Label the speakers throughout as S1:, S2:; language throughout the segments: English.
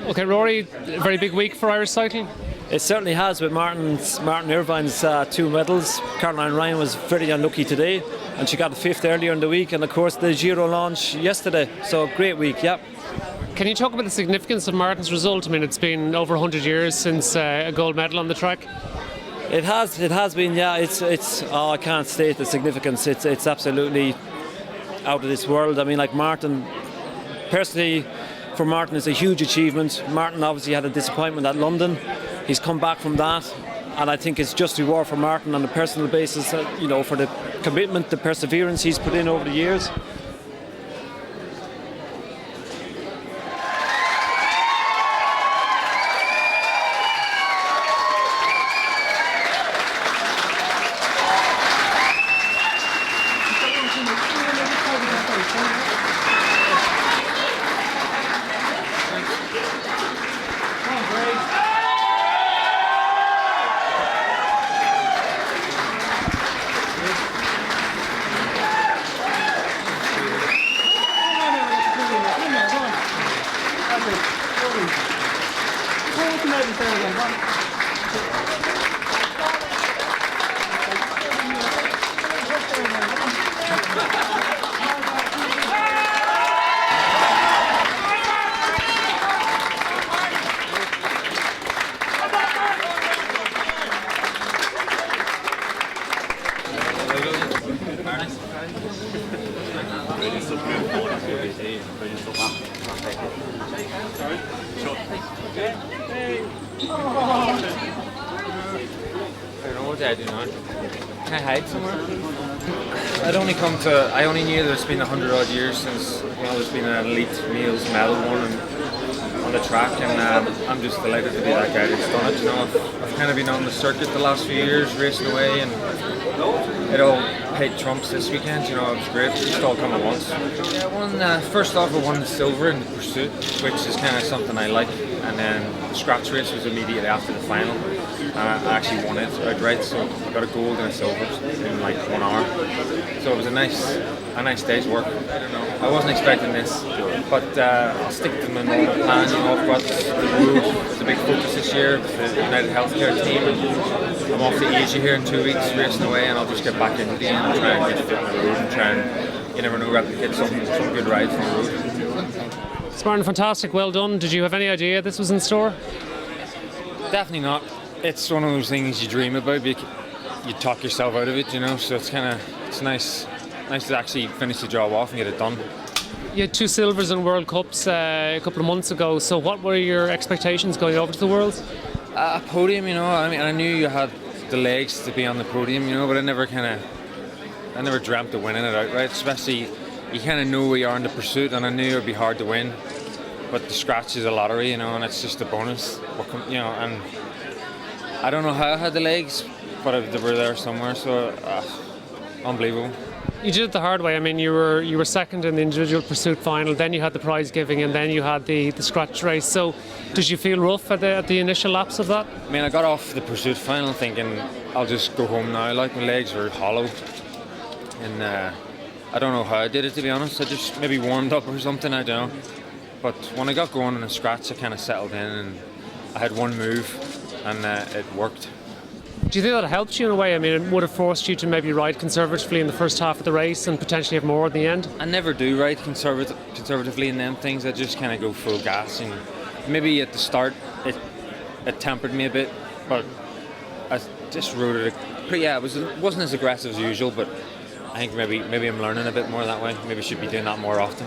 S1: Okay, Rory, a very big week for Irish cycling.
S2: It certainly has with Martyn Irvine's 2 medals. Caroline Ryan was very unlucky today and she got a 5th earlier in the week, and of course the Giro launch yesterday. So great week, yeah.
S1: Can you talk about the significance of Martyn's result? I mean, it's been over 100 years since a gold medal on the track.
S2: It has been, yeah. I can't state the significance. It's absolutely out of this world. I mean, like Martyn, personally, for Martyn, it's a huge achievement. Martyn obviously had a disappointment at London. He's come back from that, and I think it's just reward for Martyn on a personal basis, for the commitment, the perseverance he's put in over the years.
S3: Can I hide somewhere? I only knew that it's been 100 odd years since there's been an elite meals medal won on the track, and I'm just delighted to be that guy that's done it. I've kind of been on the circuit the last few years, racing away, and it all paid trumps this weekend. It was great. It just all come at once. Yeah, first off, I won the silver in the pursuit, which is kind of something I like, and then the scratch race was immediately after the final. I actually won it outright, so I got a gold and a silver in like 1 hour. So it was a nice day's work. I wasn't expecting this, but I'll stick to my normal plan. I've got the road as a big focus this year with the United Healthcare team. I'm off to Asia here in 2 weeks, racing away, and I'll just get back into the game and try and get fit on the road and try and, you never know, replicate some good rides on the road.
S1: Martyn, fantastic, well done. Did you have any idea this was in store?
S3: Definitely not. It's one of those things you dream about, but you talk yourself out of it, so it's nice to actually finish the job off and get it done.
S1: You had 2 silvers in World Cups a couple of months ago, so what were your expectations going over to the Worlds?
S3: A podium, I mean, I knew you had the legs to be on the podium, but I never dreamt of winning it outright, especially you kind of know where you are in the pursuit, and I knew it would be hard to win, but the scratch is a lottery, and it's just a bonus, and I don't know how I had the legs, but they were there somewhere, so unbelievable.
S1: You did it the hard way. I mean, you were second in the individual pursuit final, then you had the prize giving, and then you had the scratch race. So did you feel rough at the initial laps of that?
S3: I mean, I got off the pursuit final thinking I'll just go home now. Like, my legs were hollow, and I don't know how I did it, to be honest. I just maybe warmed up or something, I don't know. But when I got going on the scratch, I kind of settled in, and I had one move, and it worked.
S1: Do you think that helped you in a way? I mean, it would have forced you to maybe ride conservatively in the first half of the race and potentially have more at the end?
S3: I never do ride conservatively in them things. I just kind of go full gas, and maybe at the start it tempered me a bit, but I just rode it it wasn't as aggressive as usual, but I think maybe I'm learning a bit more that way. Maybe I should be doing that more often.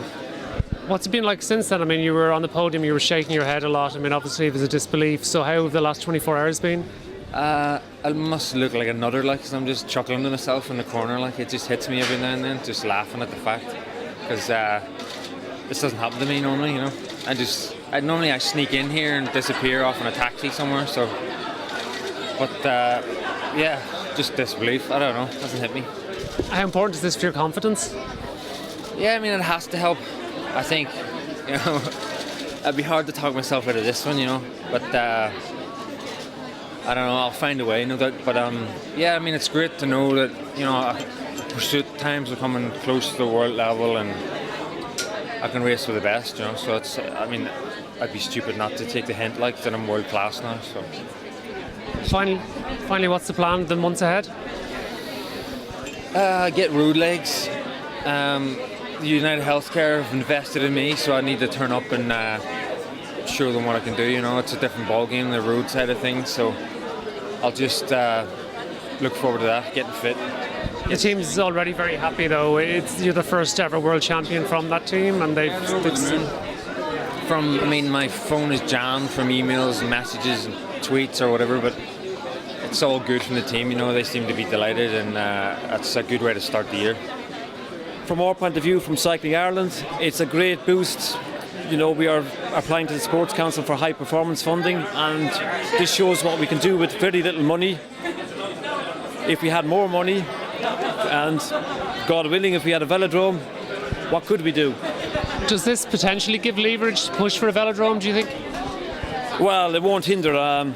S1: What's it been like since then? I mean, you were on the podium, you were shaking your head a lot. I mean, obviously there's a disbelief. So how have the last 24 hours been?
S3: I must look like a nutter, because I'm just chuckling to myself in the corner. Like, it just hits me every now and then, just laughing at the fact, because this doesn't happen to me normally. I sneak in here and disappear off in a taxi somewhere. So, but just disbelief. I don't know. It doesn't hit me.
S1: How important is this for your confidence?
S3: Yeah, I mean, it has to help. I think, it'd be hard to talk myself out of this one, but I don't know, I'll find a way, no doubt. But I mean, it's great to know that, pursuit times are coming close to the world level, and I can race with the best, so it's, I mean, I'd be stupid not to take the hint, like that I'm world class now. So
S1: Finally, what's the plan the months ahead?
S3: get road legs. United Healthcare have invested in me, so I need to turn up and show them what I can do. You know, it's a different ballgame, the road side of things. So I'll just look forward to that, getting fit.
S1: The team's already very happy, though. You're the first ever world champion from that team, and they've
S3: I mean, my phone is jammed from emails and messages and tweets or whatever, but it's all good from the team. You know, they seem to be delighted, and that's a good way to start the year.
S2: From our point of view, from Cycling Ireland, it's a great boost. You know, we are applying to the Sports Council for high performance funding, and this shows what we can do with very little money. If we had more money, and God willing, if we had a velodrome, what could we do?
S1: Does this potentially give leverage to push for a velodrome, do you think?
S2: Well, it won't hinder an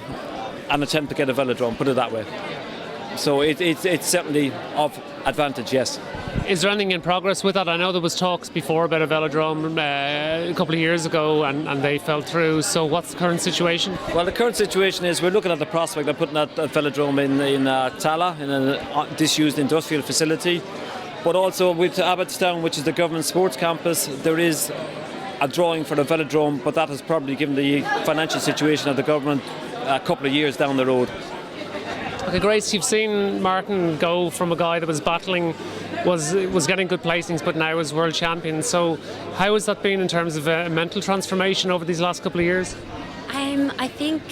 S2: attempt to get a velodrome, put it that way. So it's certainly of advantage, yes.
S1: Is there anything in progress with that? I know there was talks before about a velodrome a couple of years ago, and they fell through. So what's the current situation?
S2: Well, the current situation is we're looking at the prospect of putting that velodrome in Tala, in a disused industrial facility. But also with Abbottstown, which is the government sports campus, there is a drawing for the velodrome, but that has probably given the financial situation of the government a couple of years down the road.
S1: Okay, Grace, you've seen Martyn go from a guy that was battling, was getting good placings, but now is world champion. So how has that been in terms of a mental transformation over these last couple of years?
S4: I think,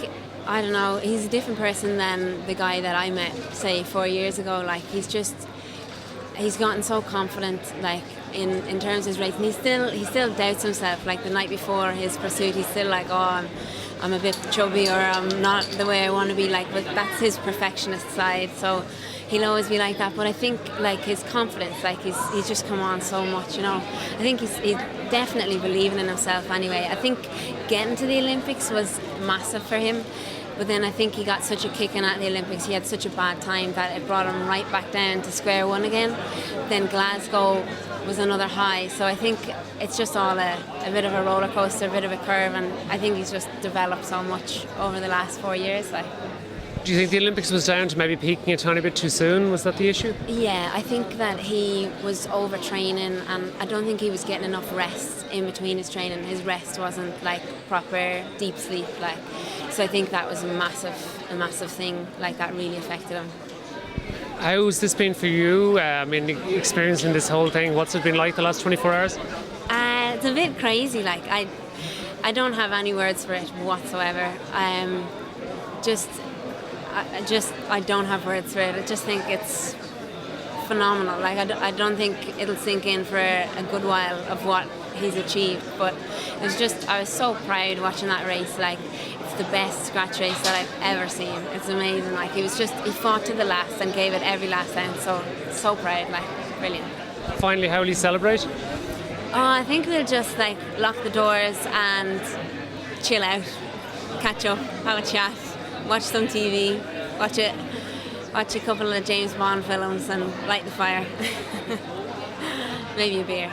S4: I don't know, he's a different person than the guy that I met, say, 4 years ago. Like, he's gotten so confident, like, in terms of his race, and he still doubts himself. Like the night before his pursuit, he's still like, oh, I'm a bit chubby, or I'm not the way I want to be. Like, but that's his perfectionist side, so he'll always be like that. But I think, like, his confidence, like, he's just come on so much, you know. I think he's definitely believing in himself anyway. I think getting to the Olympics was massive for him. But then I think he got such a kick in at the Olympics, he had such a bad time that it brought him right back down to square one again. Then Glasgow was another high. So I think it's just all a bit of a roller coaster, a bit of a curve, and I think he's just developed so much over the last 4 years. Like.
S1: Do you think the Olympics was down to maybe peaking a tiny bit too soon? Was that the issue?
S4: Yeah, I think that he was overtraining, and I don't think he was getting enough rest in between his training. His rest wasn't like proper deep sleep, like. So I think that was a massive thing. Like, that really affected him.
S1: How's this been for you? I mean, experiencing this whole thing. What's it been like the last 24 hours?
S4: It's a bit crazy. Like, I don't have any words for it whatsoever. I don't have words for it. I just think it's phenomenal. Like, I don't think it'll sink in for a good while of what he's achieved. But I was so proud watching that race. Like, it's the best scratch race that I've ever seen. It's amazing. Like, he fought to the last and gave it every last ounce. So proud. Like, brilliant.
S1: Finally, how will you celebrate?
S4: Oh, I think we'll just like lock the doors and chill out, catch up, have a chat, watch some TV, watch a couple of James Bond films and light the fire. Maybe a beer.